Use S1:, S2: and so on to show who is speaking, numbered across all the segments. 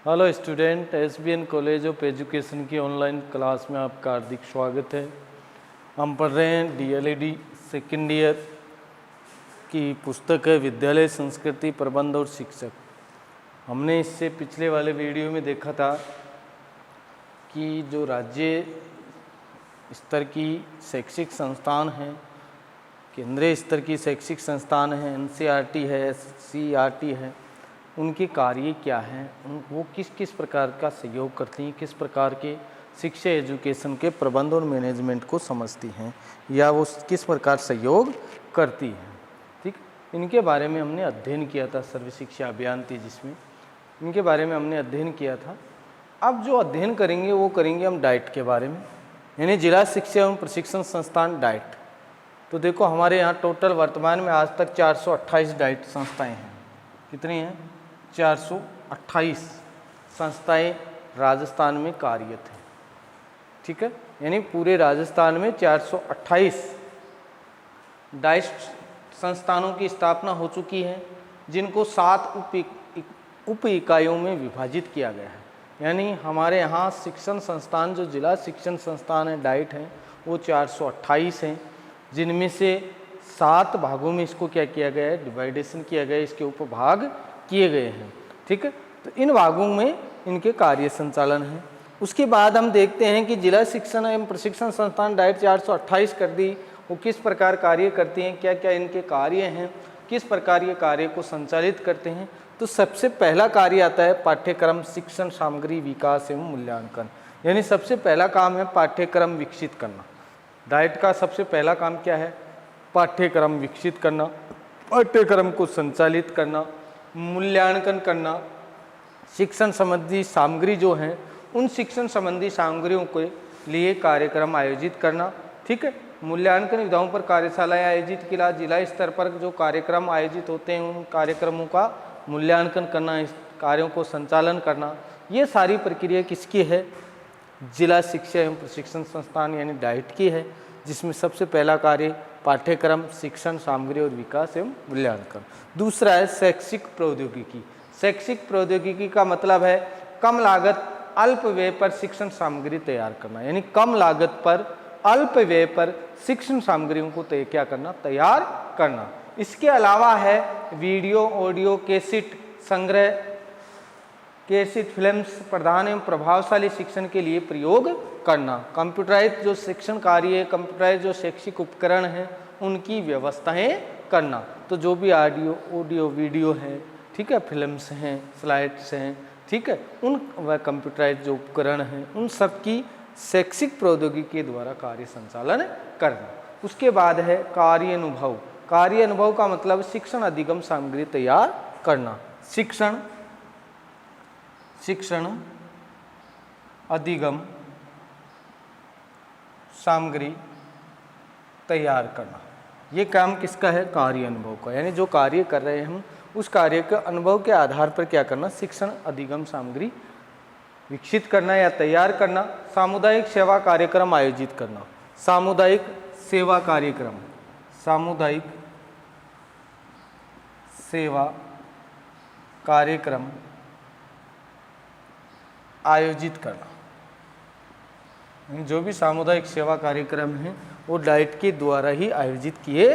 S1: Hello student, SBN college of education की online class में आपका हार्दिक स्वागत है। हम पढ़ रहे हैं डीएलएडी सेकेंड ईयर की पुस्तक है विद्यालय संस्कृति प्रबंध और शिक्षक। हमने इससे पिछले वाले वीडियो में देखा था कि जो राज्य स्तर की शैक्षिक संस्थान हैं, केंद्रीय स्तर की शैक्षिक संस्थान हैं, एनसीईआरटी है, सीईआरटी है, उनके कार्य क्या हैं, वो किस किस प्रकार का सहयोग करती हैं, किस प्रकार के शिक्षा एजुकेशन के प्रबंध और मैनेजमेंट को समझती हैं या वो किस प्रकार सहयोग करती हैं। ठीक, इनके बारे में हमने अध्ययन किया था। सर्व शिक्षा अभियान थी जिसमें इनके बारे में हमने अध्ययन किया था। अब जो अध्ययन करेंगे वो करेंगे हम डाइट के बारे में, यानी जिला शिक्षा एवं प्रशिक्षण संस्थान डाइट। तो देखो हमारे यहाँ टोटल वर्तमान में आज तक 428 डाइट संस्थाएँ हैं। कितनी हैं? 428 संस्थाएं राजस्थान में कार्यरत हैं। ठीक है, यानी पूरे राजस्थान में 428 डाइट संस्थानों की स्थापना हो चुकी है, जिनको 7 उप इकाइयों में विभाजित किया गया है। यानी हमारे यहाँ शिक्षण संस्थान, जो जिला शिक्षण संस्थान है डाइट हैं, वो 428 हैं, जिनमें से 7 भागों में इसको क्या किया गया है, डिवाइडेशन किया गया है, इसके उपभाग किए गए हैं। ठीक है, तो इन भागों में इनके कार्य संचालन है। उसके बाद हम देखते हैं कि जिला शिक्षण एवं प्रशिक्षण संस्थान डाइट 428 कर दी, वो किस प्रकार कार्य करती हैं, क्या क्या इनके कार्य हैं, किस प्रकार ये कार्य को संचालित करते हैं। तो सबसे पहला कार्य आता है पाठ्यक्रम शिक्षण सामग्री विकास एवं मूल्यांकन। यानी सबसे पहला काम है पाठ्यक्रम विकसित करना। डाइट का सबसे पहला काम क्या है? पाठ्यक्रम विकसित करना, पाठ्यक्रम को संचालित करना, मूल्यांकन करना, शिक्षण संबंधी सामग्री जो हैं उन शिक्षण संबंधी सामग्रियों के लिए कार्यक्रम आयोजित करना। ठीक है, मूल्यांकन विधाओं पर कार्यशालाएं आयोजित किया, जिला स्तर पर जो कार्यक्रम आयोजित होते हैं उन कार्यक्रमों का मूल्यांकन करना, इस कार्यों को संचालन करना, ये सारी प्रक्रिया किसकी है? जिला शिक्षा एवं प्रशिक्षण संस्थान यानी डाइट की है, जिसमें सबसे पहला कार्य पाठ्यक्रम शिक्षण सामग्री और विकास एवं मूल्यांकन। दूसरा है शैक्षिक प्रौद्योगिकी। शैक्षिक प्रौद्योगिकी का मतलब है कम लागत अल्प व्यय पर शिक्षण सामग्री तैयार करना, यानी कम लागत पर अल्प व्यय पर शिक्षण सामग्रियों को क्या करना, तैयार करना। इसके अलावा है वीडियो ऑडियो कैसेट संग्रह, कैसेट फिल्म्स प्रदान एवं प्रभावशाली शिक्षण के लिए प्रयोग करना। कंप्यूटराइज जो शिक्षण कार्य है, कंप्यूटराइज जो शैक्षिक उपकरण हैं उनकी व्यवस्थाएं करना। तो जो भी ऑडियो वीडियो है, ठीक है, फिल्म्स हैं, स्लाइड्स हैं, ठीक है, उन वह कंप्यूटराइज जो उपकरण हैं उन सब की शैक्षिक प्रौद्योगिकी के द्वारा कार्य संचालन करना। उसके बाद है कार्य अनुभव। कार्य अनुभव का मतलब शिक्षण अधिगम सामग्री तैयार करना। शिक्षण अधिगम सामग्री तैयार करना, ये काम किसका है? कार्य अनुभव का। यानी जो कार्य कर रहे हैं हम उस कार्य के अनुभव के आधार पर क्या करना, शिक्षण अधिगम सामग्री विकसित करना या तैयार करना। सामुदायिक सेवा कार्यक्रम आयोजित करना। सामुदायिक सेवा कार्यक्रम, सामुदायिक सेवा कार्यक्रम आयोजित करना। जो भी सामुदायिक सेवा कार्यक्रम हैं वो डाइट के द्वारा ही आयोजित किए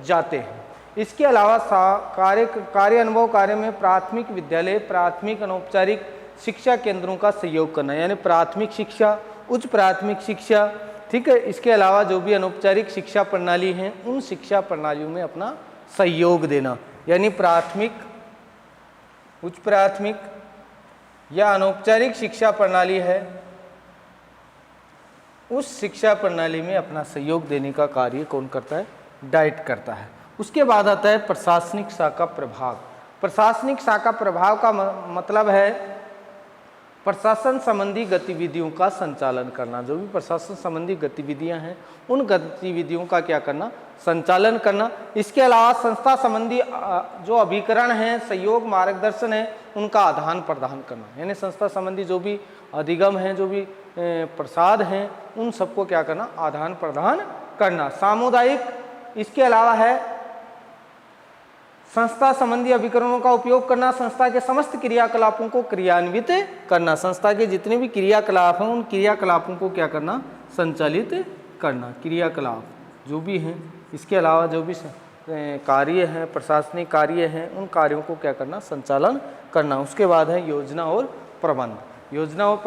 S1: जाते हैं। इसके अलावा कार्य अनुभव कार्य में प्राथमिक विद्यालय, प्राथमिक अनौपचारिक शिक्षा केंद्रों का सहयोग करना, यानी प्राथमिक शिक्षा, उच्च प्राथमिक शिक्षा, ठीक है। इसके अलावा जो भी अनौपचारिक शिक्षा प्रणाली हैं उन शिक्षा प्रणालियों में अपना सहयोग देना, यानी प्राथमिक, उच्च प्राथमिक या अनौपचारिक शिक्षा प्रणाली है उस शिक्षा प्रणाली में अपना सहयोग देने का कार्य कौन करता है? डाइट करता है। उसके बाद आता है प्रशासनिक शाखा प्रभाग। प्रशासनिक शाखा प्रभाग का मतलब है प्रशासन संबंधी गतिविधियों का संचालन करना। जो भी प्रशासन संबंधी गतिविधियां हैं उन गतिविधियों का क्या करना, संचालन करना। इसके अलावा संस्था संबंधी जो अभिकरण हैं, सहयोग, मार्गदर्शन है, उनका आदान प्रदान करना, यानी संस्था संबंधी जो भी अधिगम हैं, जो भी प्रसाद हैं, उन सबको क्या करना, आदान प्रदान करना। सामुदायिक, इसके अलावा है संस्था संबंधी अभिकरणों का उपयोग करना, संस्था के समस्त क्रियाकलापों को क्रियान्वित करना, संस्था के जितने भी क्रियाकलाप हैं उन क्रियाकलापों को क्या करना, संचालित करना, क्रियाकलाप जो भी हैं। इसके अलावा जो भी कार्य हैं, प्रशासनिक कार्य हैं, उन कार्यों को क्या करना, संचालन करना। उसके बाद है योजना और प्रबंध। योजना और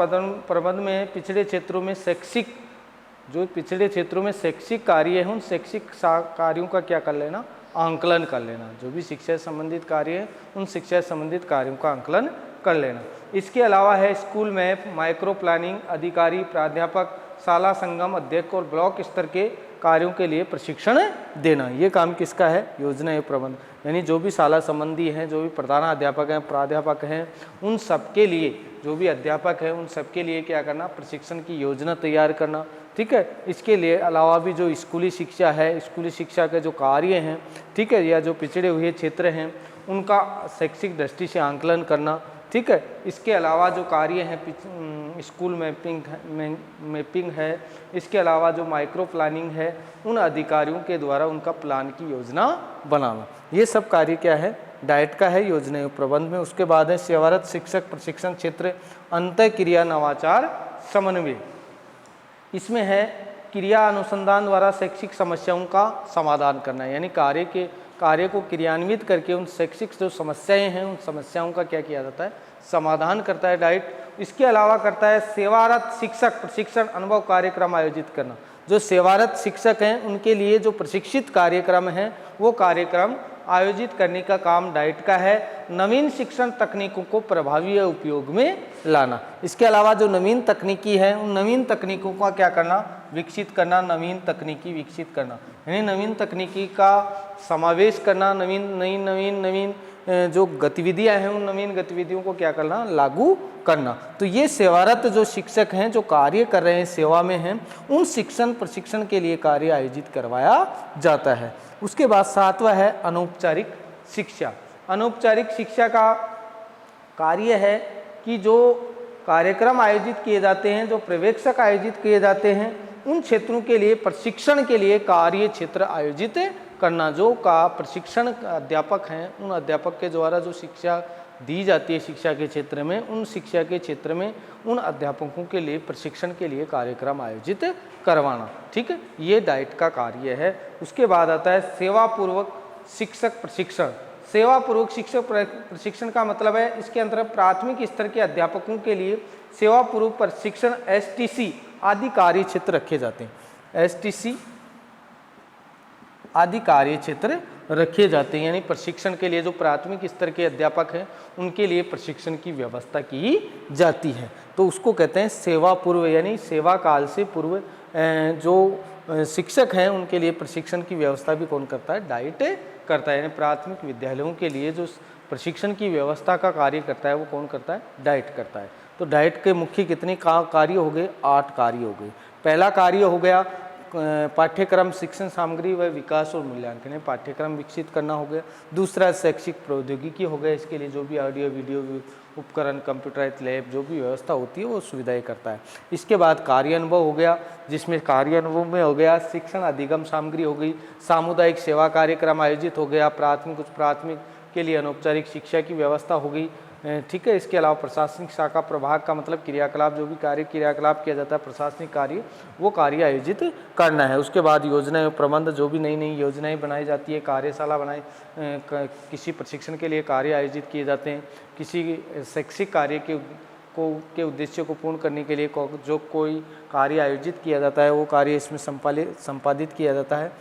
S1: प्रबंध में पिछड़े क्षेत्रों में शैक्षिक, जो पिछड़े क्षेत्रों में शैक्षिक कार्य हैं उन शैक्षिक कार्यों का क्या कर लेना, आंकलन कर लेना। जो भी शिक्षा से संबंधित कार्य है उन शिक्षा से संबंधित कार्यों का आंकलन कर लेना। इसके अलावा है स्कूल मैप, माइक्रो प्लानिंग, अधिकारी, प्राध्यापक, शाला संगम अध्यक्ष और ब्लॉक स्तर के कार्यों के लिए प्रशिक्षण देना। ये काम किसका है, योजना एवं प्रबंध। यानी जो भी शाला संबंधी हैं, जो भी प्रधानाध्यापक हैं, प्राध्यापक हैं, उन सबके लिए, जो भी अध्यापक हैं उन सबके लिए क्या करना, प्रशिक्षण की योजना तैयार करना। ठीक है। इसके लिए अलावा भी जो स्कूली शिक्षा है, स्कूली शिक्षा के जो कार्य हैं, ठीक है, या जो पिछड़े हुए क्षेत्र हैं उनका शैक्षिक दृष्टि से आंकलन करना। ठीक है। इसके अलावा जो कार्य हैं, स्कूल मैपिंग है, इसके अलावा जो माइक्रो प्लानिंग है, उन अधिकारियों के द्वारा उनका प्लान की योजना बनाना। ये सब कार्य क्या है, डाइट का है, योजना एवं प्रबंध में। उसके बाद है सेवारत शिक्षक प्रशिक्षण क्षेत्र अंतः क्रिया नवाचार समन्वय। इसमें है क्रिया अनुसंधान द्वारा शैक्षिक समस्याओं का समाधान करना, यानी कार्य को क्रियान्वित करके उन शैक्षिक जो समस्याएं हैं उन समस्याओं का क्या किया जाता है, समाधान करता है डाइट। इसके अलावा करता है सेवारत शिक्षक प्रशिक्षण अनुभव कार्यक्रम आयोजित करना। जो सेवारत शिक्षक हैं उनके लिए जो प्रशिक्षित कार्यक्रम हैं वो कार्यक्रम आयोजित करने का काम डाइट का है। नवीन शिक्षण तकनीकों को प्रभावी उपयोग में लाना। इसके अलावा जो नवीन तकनीकी है उन नवीन तकनीकों का क्या करना, विकसित करना, नवीन तकनीकी विकसित करना, यानी नवीन तकनीकी का समावेश करना, नवीन जो गतिविधियां हैं उन नवीन गतिविधियों को क्या करना, लागू करना। तो ये सेवारत जो शिक्षक हैं जो कार्य कर रहे हैं, सेवा में हैं, उन शिक्षण प्रशिक्षण के लिए कार्य आयोजित करवाया जाता है। उसके बाद 7वां है अनौपचारिक शिक्षा। अनौपचारिक शिक्षा का कार्य है कि जो कार्यक्रम आयोजित किए जाते हैं, जो पर्यवेक्षक आयोजित किए जाते हैं, उन क्षेत्रों के लिए प्रशिक्षण के लिए कार्य क्षेत्र आयोजित करना। जो का प्रशिक्षण अध्यापक हैं उन अध्यापक के द्वारा जो शिक्षा दी जाती है शिक्षा के क्षेत्र में, उन शिक्षा के क्षेत्र में उन अध्यापकों के लिए प्रशिक्षण के लिए कार्यक्रम आयोजित करवाना। ठीक है, ये डाइट का कार्य है। उसके बाद आता है सेवापूर्वक शिक्षक प्रशिक्षण। सेवापूर्वक शिक्षक प्रशिक्षण का मतलब है इसके अंदर प्राथमिक स्तर के अध्यापकों के लिए सेवापूर्वक प्रशिक्षण STC आदि कार्य क्षेत्र रखे जाते हैं। STC आदि कार्य क्षेत्र रखे जाते हैं, यानी प्रशिक्षण के लिए जो प्राथमिक स्तर के अध्यापक हैं उनके लिए प्रशिक्षण की व्यवस्था की जाती है। तो उसको कहते हैं सेवा पूर्व, यानी सेवा काल से पूर्व जो शिक्षक हैं उनके लिए प्रशिक्षण की व्यवस्था भी कौन करता है, डाइट करता है। यानी प्राथमिक विद्यालयों के लिए जो प्रशिक्षण की व्यवस्था का कार्य करता है वो कौन करता है, डाइट करता है। तो डाइट के मुख्य कितने कार्य हो गए, 8 कार्य हो गए। पहला कार्य हो गया पाठ्यक्रम शिक्षण सामग्री व विकास और मूल्यांकन, पाठ्यक्रम विकसित करना हो गया। दूसरा शैक्षिक प्रौद्योगिकी हो गया, इसके लिए जो भी ऑडियो वीडियो उपकरण, कंप्यूटराइज लैब जो भी व्यवस्था होती है वो सुविधाएं करता है। इसके बाद कार्य अनुभव हो गया, जिसमें कार्य अनुभव में हो गया शिक्षण अधिगम सामग्री हो गई, सामुदायिक सेवा कार्यक्रम आयोजित हो गया, उच्च प्राथमिक के लिए अनौपचारिक शिक्षा की व्यवस्था हो गई। ठीक है। इसके अलावा प्रशासनिक शाखा प्रभाग का मतलब क्रियाकलाप, जो भी क्रियाकलाप किया जाता है प्रशासनिक कार्य, वो कार्य आयोजित करना है। उसके बाद योजना एवं प्रबंध, जो भी नई नई योजनाएं बनाई जाती है, कार्यशाला किसी प्रशिक्षण के लिए कार्य आयोजित किए जाते हैं, किसी शैक्षिक कार्य के उद्देश्य को पूर्ण करने के लिए जो कोई कार्य आयोजित किया जाता है वो कार्य इसमें संपादित किया जाता है।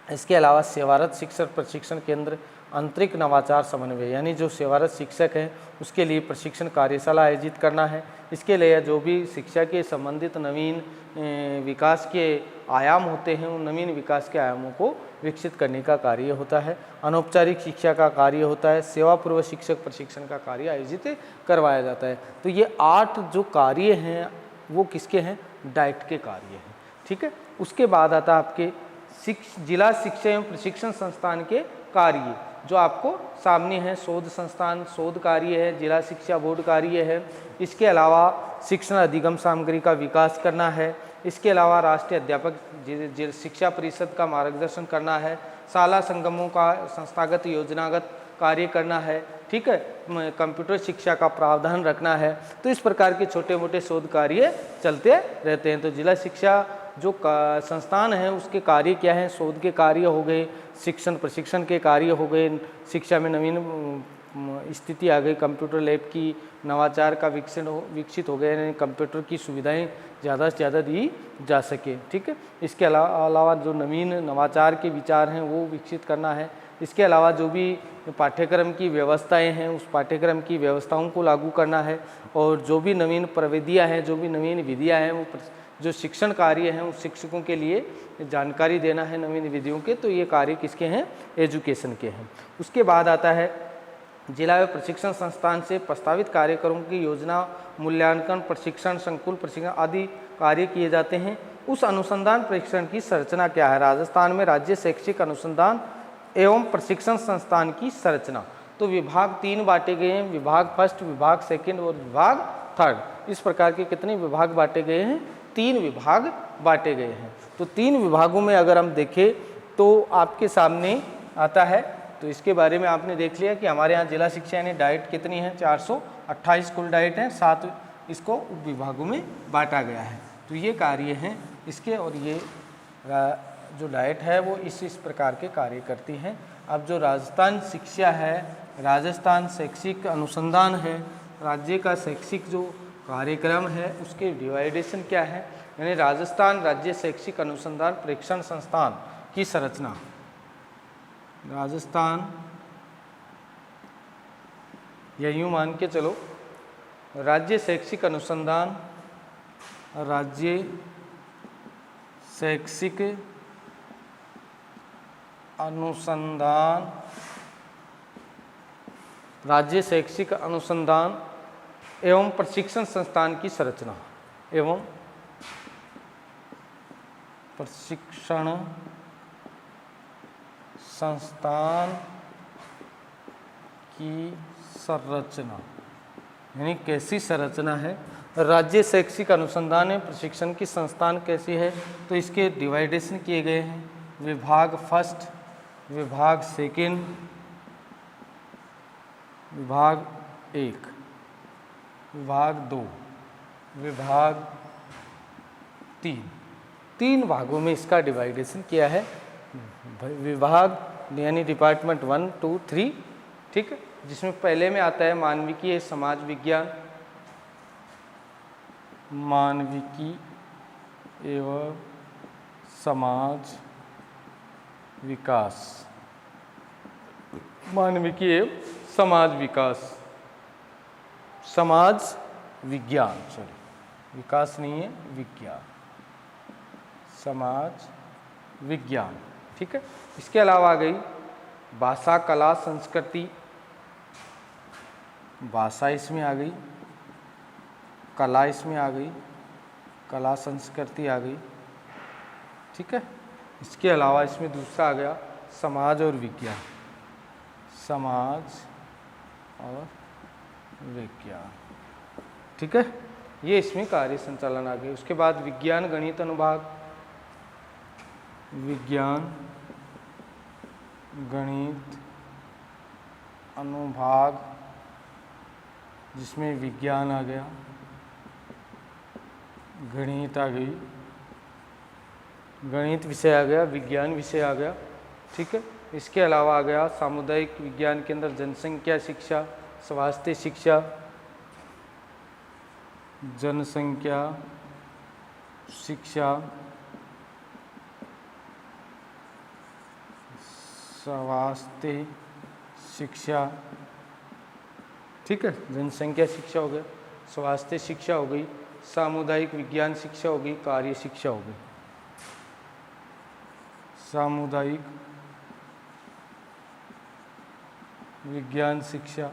S1: इसके अलावा सेवारत शिक्षक प्रशिक्षण केंद्र आंतरिक नवाचार समन्वय, यानी जो सेवारत शिक्षक है उसके लिए प्रशिक्षण कार्यशाला आयोजित करना है। इसके लिए जो भी शिक्षा के संबंधित नवीन विकास के आयाम होते हैं उन नवीन विकास के आयामों को विकसित करने का कार्य होता है। अनौपचारिक शिक्षा का कार्य होता है, सेवापूर्व शिक्षक प्रशिक्षण का कार्य आयोजित करवाया जाता है। तो ये 8 जो कार्य हैं वो किसके हैं, डाइट के कार्य हैं। ठीक है। उसके बाद आता है आपके जिला शिक्षा एवं प्रशिक्षण संस्थान के कार्य, जो आपको सामने है। शोध संस्थान शोध कार्य है, जिला शिक्षा बोर्ड कार्य है। इसके अलावा शिक्षण अधिगम सामग्री का विकास करना है। इसके अलावा राष्ट्रीय अध्यापक शिक्षा परिषद का मार्गदर्शन करना है। शाला संगमों का संस्थागत योजनागत कार्य करना है, ठीक है, कंप्यूटर शिक्षा का प्रावधान रखना है। तो इस प्रकार के छोटे मोटे शोध कार्य चलते रहते हैं। तो जिला शिक्षा जो संस्थान है उसके कार्य क्या हैं, शोध के कार्य हो गए, शिक्षण प्रशिक्षण के कार्य हो गए, शिक्षा में नवीन स्थिति आ गई, कंप्यूटर लैब की नवाचार का विकसित हो गया, यानी कंप्यूटर की सुविधाएं ज़्यादा से ज़्यादा दी जा सके, ठीक है। इसके अलावा जो नवीन नवाचार के विचार हैं वो विकसित करना है। इसके अलावा जो भी पाठ्यक्रम की व्यवस्थाएं हैं उस पाठ्यक्रम की व्यवस्थाओं को लागू करना है, और जो भी नवीन प्रविधियाँ हैं, जो भी नवीन विधियाँ हैं, वो जो शिक्षण कार्य हैं उस शिक्षकों के लिए जानकारी देना है नवीन विधियों के। तो ये कार्य किसके हैं, एजुकेशन के हैं। उसके बाद आता है जिला व प्रशिक्षण संस्थान से प्रस्तावित कार्यक्रमों की योजना, मूल्यांकन, प्रशिक्षण, संकुल प्रशिक्षण आदि कार्य किए जाते हैं। उस अनुसंधान प्रशिक्षण की संरचना क्या है। राजस्थान में राज्य शैक्षिक अनुसंधान एवं प्रशिक्षण संस्थान की संरचना, तो विभाग 3 बांटे गए हैं, विभाग फर्स्ट, विभाग सेकंड और विभाग थर्ड। इस प्रकार के कितने विभाग बांटे गए हैं, 3 विभाग बांटे गए हैं। तो 3 विभागों में अगर हम देखें तो आपके सामने आता है, तो इसके बारे में आपने देख लिया कि हमारे यहाँ जिला शिक्षा यानी डाइट कितनी है, 428 कुल डाइट हैं, 7 इसको उप विभागों में बांटा गया है। तो ये कार्य हैं इसके, और ये जो डाइट है वो इस प्रकार के कार्य करती हैं। अब जो राजस्थान शिक्षा है, राजस्थान शैक्षिक अनुसंधान है, राज्य का शैक्षिक जो कार्यक्रम है उसके डिवाइडेशन क्या है, यानी राजस्थान राज्य शैक्षिक अनुसंधान प्रशिक्षण संस्थान की संरचना। राजस्थान, या यूँ मान के चलो, राज्य शैक्षिक अनुसंधान, राज्य शैक्षिक अनुसंधान, राज्य शैक्षिक अनुसंधान एवं प्रशिक्षण संस्थान की संरचना, एवं प्रशिक्षण संस्थान की संरचना, यानी कैसी संरचना है। राज्य शैक्षिक अनुसंधान एवं प्रशिक्षण की संस्थान कैसी है, तो इसके डिवाइडेशन किए गए हैं, विभाग फर्स्ट, विभाग सेकंड, विभाग 1, विभाग 2, विभाग 3 भागों में इसका डिवाइडेशन किया है। विभाग यानी डिपार्टमेंट 1, 2, 3, ठीक है, जिसमें पहले में आता है मानविकी समाज विज्ञान, मानविकी एवं समाज विकास, मानविकी एवं समाज विकास, समाज विज्ञान, सॉरी विकास नहीं है, विज्ञान, समाज विज्ञान, ठीक है। इसके अलावा आ गई भाषा, कला, संस्कृति, भाषा इसमें आ गई, कला इसमें आ गई, कला संस्कृति आ गई, ठीक है। इसके अलावा इसमें दूसरा आ गया समाज और विज्ञान, समाज और विज्ञान, ठीक है। ये इसमें कार्य संचालन आ गए। उसके बाद विज्ञान गणित अनुभाग, विज्ञान गणित अनुभाग, जिसमें विज्ञान आ गया, गणित आ गई, गणित विषय आ गया, विज्ञान विषय आ गया, ठीक है। इसके अलावा आ गया सामुदायिक विज्ञान के अंदर जनसंख्या शिक्षा, स्वास्थ्य शिक्षा, जनसंख्या शिक्षा, स्वास्थ्य शिक्षा, ठीक है, जनसंख्या शिक्षा हो गया, स्वास्थ्य शिक्षा हो गई, सामुदायिक विज्ञान शिक्षा हो गई, कार्य शिक्षा हो गई, सामुदायिक विज्ञान शिक्षा,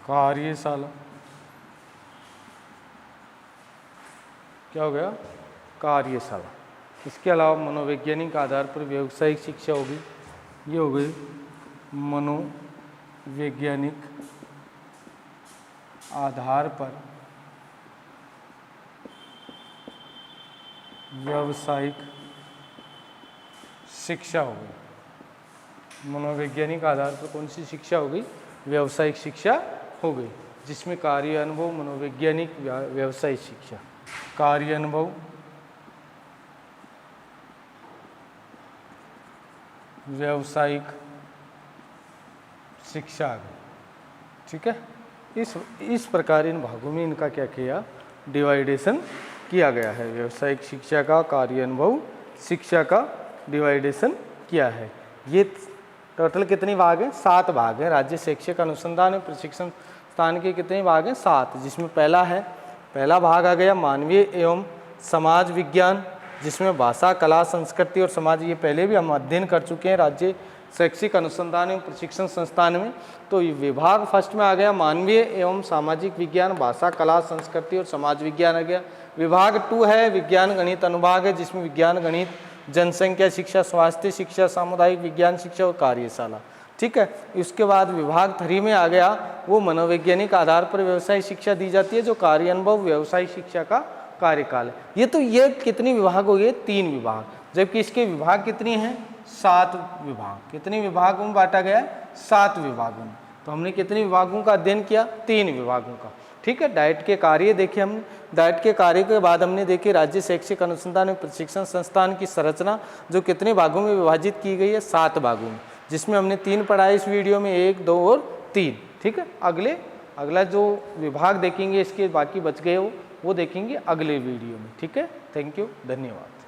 S1: कार्यशाला, क्या हो गया, कार्यशाला। इसके अलावा मनोवैज्ञानिक आधार पर व्यावसायिक शिक्षा होगी, ये हो गई मनोवैज्ञानिक आधार पर व्यावसायिक शिक्षा हो गई। मनोवैज्ञानिक आधार पर कौन सी शिक्षा हो गई? व्यावसायिक शिक्षा हो गई, जिसमें कार्य अनुभव, मनोवैज्ञानिक, व्यावसायिक शिक्षा। कार्य अनुभव, व्यावसायिक शिक्षा आ गई। ठीक है, इस प्रकार इन भागों में इनका क्या किया? डिवाइडेशन किया गया है। व्यावसायिक शिक्षा का, कार्य अनुभव शिक्षा का डिवाइडेशन किया है। ये टोटल कितने भाग हैं? 7 भाग हैं। राज्य शैक्षिक अनुसंधान एवं प्रशिक्षण संस्थान के कितने भाग हैं? 7, जिसमें पहला भाग आ गया मानवीय एवं समाज विज्ञान, जिसमें भाषा, कला, संस्कृति और समाज, ये पहले भी हम अध्ययन कर चुके हैं राज्य शैक्षिक अनुसंधान एवं प्रशिक्षण संस्थान में। तो ये विभाग फर्स्ट में आ गया मानवीय एवं सामाजिक विज्ञान, भाषा, कला, संस्कृति और समाज विज्ञान आ गया। विभाग 2 है विज्ञान गणित अनुभाग है, जिसमें विज्ञान गणित, जनसंख्या शिक्षा, स्वास्थ्य शिक्षा, सामुदायिक विज्ञान शिक्षा और कार्यशाला। ठीक है, इसके बाद विभाग 3 में आ गया वो मनोवैज्ञानिक आधार पर व्यवसायिक शिक्षा दी जाती है, जो कार्य अनुभव व्यवसायिक शिक्षा का कार्यकाल है। ये कितनी विभाग हो गए? 3 विभाग, जबकि इसके विभाग कितनी हैं? 7 विभाग। कितने विभागों में बांटा गया है? 7 विभागों में। तो हमने कितने विभागों का अध्ययन किया? 3 विभागों का। ठीक है, डाइट के कार्य देखे हमने। डाइट के कार्य के बाद हमने देखे राज्य शैक्षिक अनुसंधान एवं प्रशिक्षण संस्थान की संरचना, जो कितने भागों में विभाजित की गई है? 7 भागों में, जिसमें हमने 3 पढ़ा है इस वीडियो में, 1, 2 और 3। ठीक है, अगला जो विभाग देखेंगे इसके बाकी बच गए वो देखेंगे अगले वीडियो में। ठीक है, थैंक यू, धन्यवाद।